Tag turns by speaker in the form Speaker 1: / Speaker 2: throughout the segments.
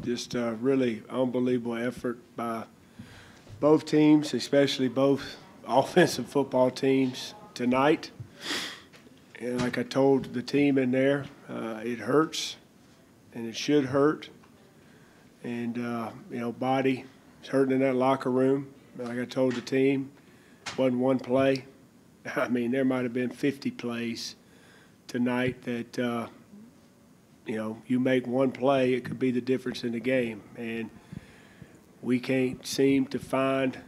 Speaker 1: Just a really unbelievable effort by both teams, especially both offensive football teams tonight. And like I told the team in there, it hurts, and it should hurt. And, Body is hurting in that locker room. Like I told the team, it wasn't one play. I mean, there might have been 50 plays tonight that, you make one play, it could be the difference in the game. And we can't seem to find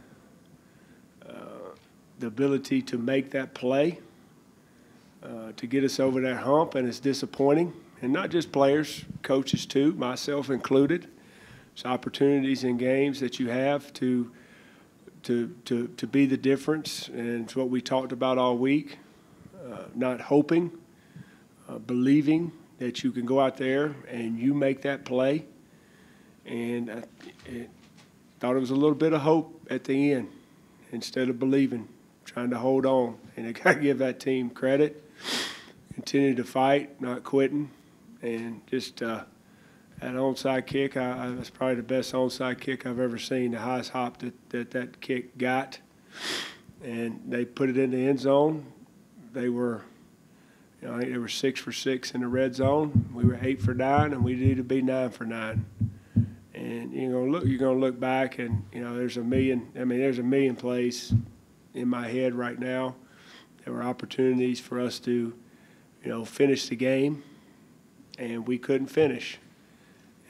Speaker 1: the ability to make that play to get us over that hump, and it's disappointing. And not just players, coaches too, myself included. It's opportunities in games that you have to be the difference, and it's what we talked about all week. Not hoping, believing that you can go out there and you make that play. And I thought it was a little bit of hope at the end instead of believing, trying to hold on. And I got to give that team credit. Continue to fight, not quitting, and just that onside kick. That's probably the best onside kick I've ever seen. The highest hop that kick got, and they put it in the end zone. They were, I think they were 6 for 6 in the red zone. We were 8 for 9, and we needed to be 9 for 9. And you're gonna look back, and there's a million plays in my head right now. There were opportunities for us to, finish the game, and we couldn't finish.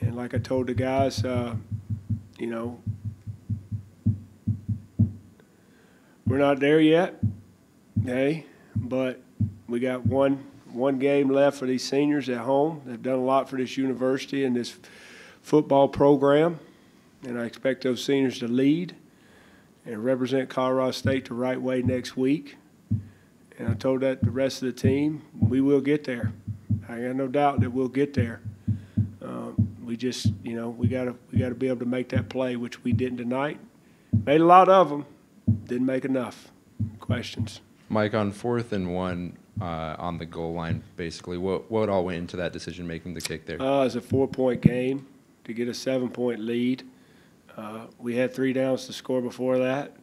Speaker 1: And like I told the guys, we're not there yet, okay? But we got one game left for these seniors at home. They've done a lot for this university and this football program, and I expect those seniors to lead and represent Colorado State the right way next week. And I told that the rest of the team, we will get there. I got no doubt that we'll get there. We just, we gotta be able to make that play, which we didn't tonight. Made a lot of them, didn't make enough. Questions?
Speaker 2: Mike, on 4th and 1 on the goal line, basically, what all went into that decision making the kick there?
Speaker 1: It was a 4-point game to get a 7-point lead. We had 3 downs to score before that,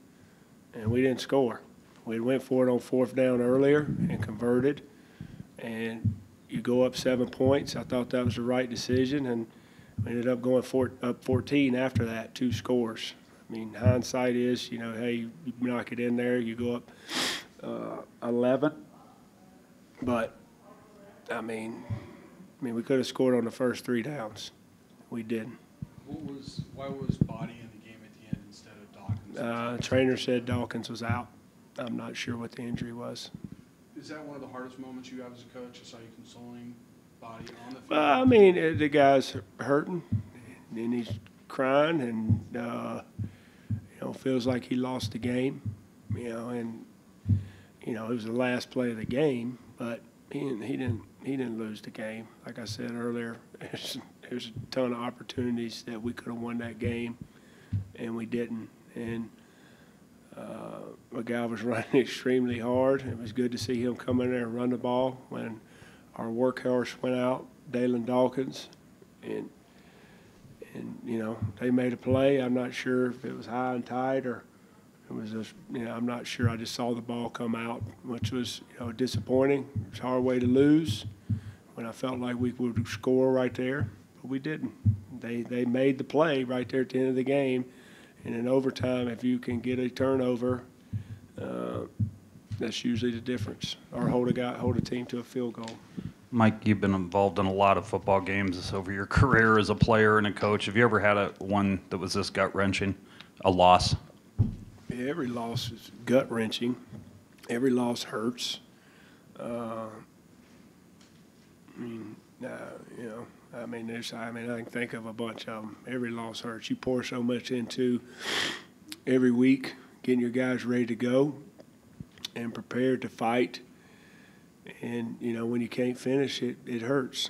Speaker 1: and we didn't score. We went for it on 4th down earlier and converted, and you go up 7 points. I thought that was the right decision, and we ended up going up 14 after that, 2 scores. I mean, hindsight is, hey, you knock it in there, you go up 11. But, I mean, we could have scored on the first 3 downs. We didn't.
Speaker 3: Why was Body in the game at the end instead of Dawkins?
Speaker 1: The trainer said Dawkins was out. I'm not sure what the injury was.
Speaker 3: Is that one of the hardest moments you have as a coach? I saw you consoling Body on the field.
Speaker 1: I mean, the guy's hurting, and he's crying, and feels like he lost the game. And it was the last play of the game, but he didn't lose the game. Like I said earlier, there's a ton of opportunities that we could have won that game, and we didn't. And the guy was running extremely hard. It was good to see him come in there and run the ball when our workhorse went out, Dalen Dawkins, and they made a play. I'm not sure if it was high and tight or it was just, I'm not sure. I just saw the ball come out, which was, disappointing. It was a hard way to lose when I felt like we would score right there, but we didn't. They made the play right there at the end of the game, and in overtime, if you can get a turnover, that's usually the difference, or hold a team to a field goal.
Speaker 4: Mike, you've been involved in a lot of football games over your career as a player and a coach. Have you ever had one that was this gut-wrenching, a loss?
Speaker 1: Yeah, every loss is gut-wrenching. Every loss hurts. I can think of a bunch of them. Every loss hurts. You pour so much into every week, getting your guys ready to go and prepared to fight. And, when you can't finish it, it hurts.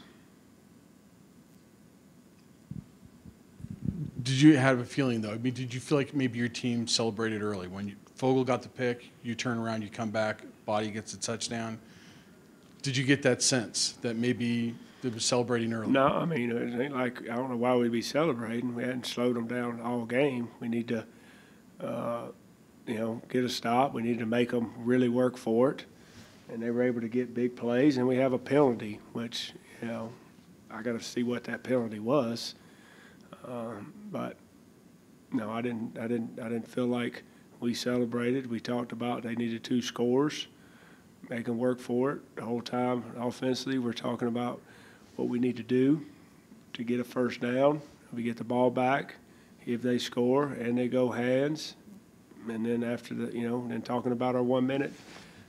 Speaker 3: Did you have a feeling, though? I mean, did you feel like maybe your team celebrated early? When Fogel got the pick, you turn around, you come back, Body gets a touchdown. Did you get that sense that maybe that was celebrating early?
Speaker 1: No, I mean, it ain't like, I don't know why we'd be celebrating. We hadn't slowed them down all game. We need to, get a stop. We need to make them really work for it. And they were able to get big plays, and we have a penalty, which, I got to see what that penalty was. But no, I didn't feel like we celebrated. We talked about they needed 2 scores, make them work for it the whole time. Offensively, we're talking about what we need to do to get a first down. We get the ball back, if they score and they go hands, and then after then talking about our 1 minute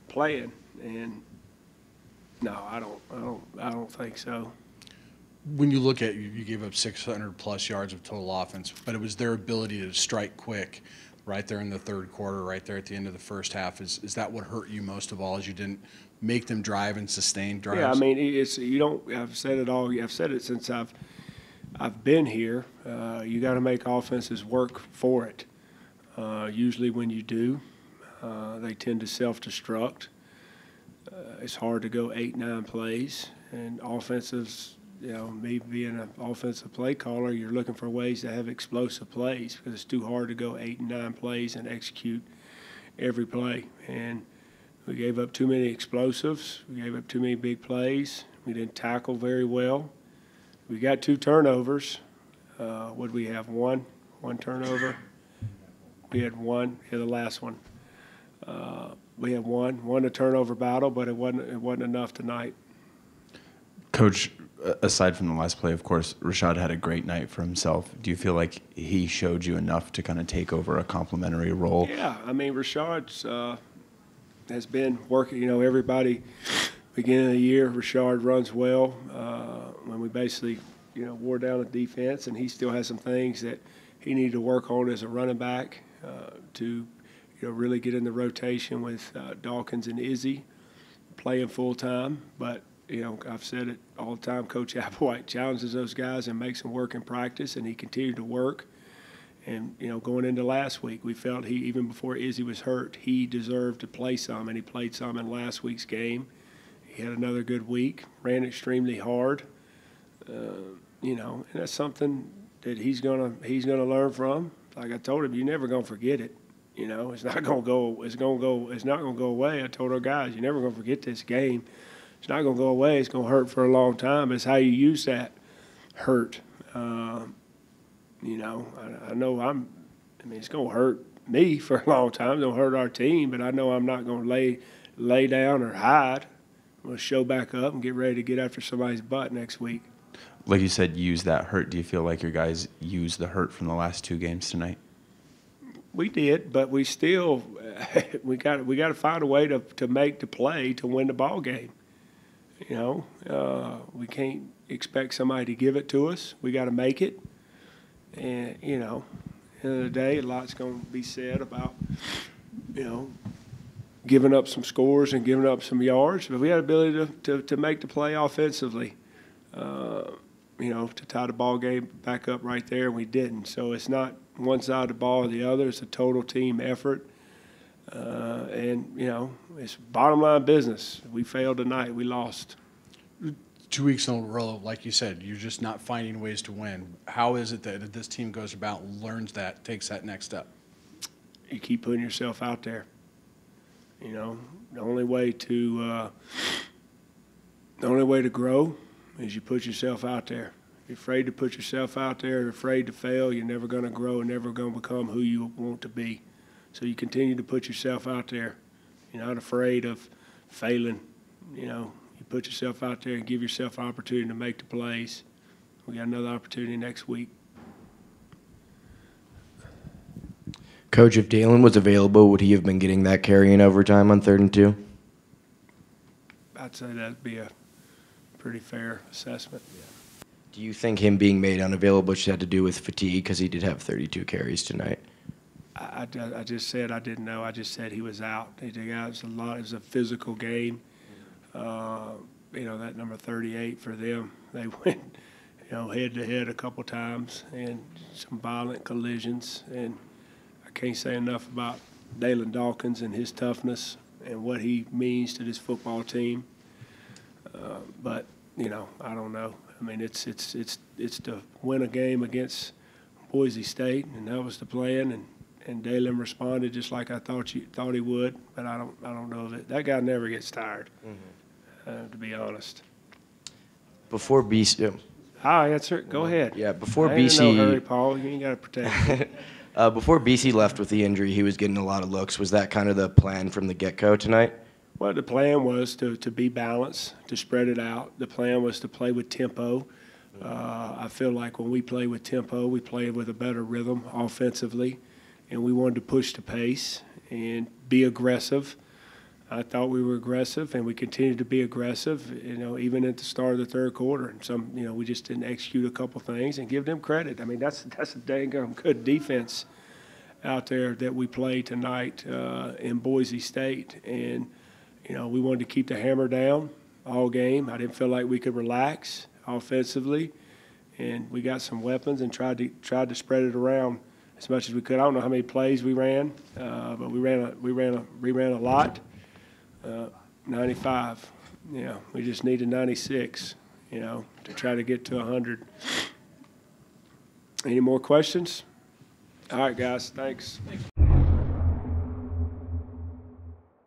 Speaker 1: playing. And no, I don't think so.
Speaker 3: When you look at you gave up 600+ yards of total offense, but it was their ability to strike quick right there in the third quarter, right there at the end of the first half. Is that what hurt you most of all, is you didn't make them drive and sustain drives?
Speaker 1: Yeah, I mean, I've said it all. I've said it since I've been here. You got to make offenses work for it. Usually when you do, they tend to self-destruct. It's hard to go 8-9 plays, and offensives, me being an offensive play caller, you're looking for ways to have explosive plays because it's too hard to go 8 and 9 plays and execute every play. And we gave up too many explosives. We gave up too many big plays. We didn't tackle very well. We got 2 turnovers. Would we have one turnover? We had one in the last one. We had won a turnover battle, but it wasn't enough tonight.
Speaker 5: Coach, aside from the last play, of course, Rashad had a great night for himself. Do you feel like he showed you enough to kind of take over a complimentary role?
Speaker 1: Yeah, I mean, Rashad's has been working. Everybody, beginning of the year, Rashad runs well. When we basically, wore down the defense, and he still has some things that he needed to work on as a running back to, really get in the rotation with Dawkins and Izzy playing full time. But I've said it all the time, Coach Applewhite challenges those guys and makes them work in practice, and he continued to work. And, going into last week, we felt even before Izzy was hurt, he deserved to play some, and he played some in last week's game. He had another good week, ran extremely hard, and that's something that he's gonna learn from. Like I told him, you're never gonna forget it. It's not gonna go away. I told our guys, you're never gonna forget this game. It's not going to go away. It's going to hurt for a long time. It's how you use that hurt. I know it's going to hurt me for a long time. It's going to hurt our team, but I know I'm not going to lay down or hide. I'm going to show back up and get ready to get after somebody's butt next week.
Speaker 5: Like you said, use that hurt. Do you feel like your guys used the hurt from the last 2 games tonight?
Speaker 1: We did, but we still we got to find a way to make the play to win the ball game. We can't expect somebody to give it to us. We got to make it. And, at the end of the day, a lot's going to be said about, giving up some scores and giving up some yards. But we had the ability to make the play offensively, to tie the ball game back up right there, and we didn't. So it's not one side of the ball or the other. It's a total team effort. It's bottom line business. We failed tonight. We lost.
Speaker 3: 2 weeks in a row, like you said, you're just not finding ways to win. How is it that this team goes about, learns that, takes that next step?
Speaker 1: You keep putting yourself out there. The only way to grow is you put yourself out there. If you're afraid to put yourself out there, you're afraid to fail, you're never going to grow and never going to become who you want to be. So you continue to put yourself out there. You're not afraid of failing. You put yourself out there and give yourself an opportunity to make the plays. We got another opportunity next week.
Speaker 6: Coach, if Dalen was available, would he have been getting that carry in overtime on 3rd and 2?
Speaker 1: I'd say that'd be a pretty fair assessment.
Speaker 6: Do you think him being made unavailable should have to do with fatigue, because he did have 32 carries tonight?
Speaker 1: I just said I didn't know. I just said he was out. It was a physical game. That number 38 for them, they went, head to head a couple times and some violent collisions. And I can't say enough about Dalen Dawkins and his toughness and what he means to this football team. But I don't know. I mean, it's to win a game against Boise State, and that was the plan. And Dalen responded just like I thought he would, but I don't know that guy never gets tired. To be honest.
Speaker 6: Before BC,
Speaker 1: I'll answer it. Go ahead.
Speaker 6: yeah, before
Speaker 1: I ain't
Speaker 6: BC,
Speaker 1: in no hurry, Paul. You ain't got to protect me.
Speaker 6: before BC left with the injury, he was getting a lot of looks. Was that kind of the plan from the get-go tonight?
Speaker 1: Well, the plan was to be balanced, to spread it out. The plan was to play with tempo. I feel like when we play with tempo, we play with a better rhythm offensively, and we wanted to push the pace and be aggressive. I thought we were aggressive, and we continued to be aggressive, even at the start of the third quarter. And we just didn't execute a couple things and give them credit. I mean, that's a dang good defense out there that we played tonight in Boise State. And, we wanted to keep the hammer down all game. I didn't feel like we could relax offensively, and we got some weapons and tried to spread it around as much as we could. I don't know how many plays we ran, but we ran a lot. 95. We just needed 96, to try to get to 100. Any more questions? All right, guys. Thanks.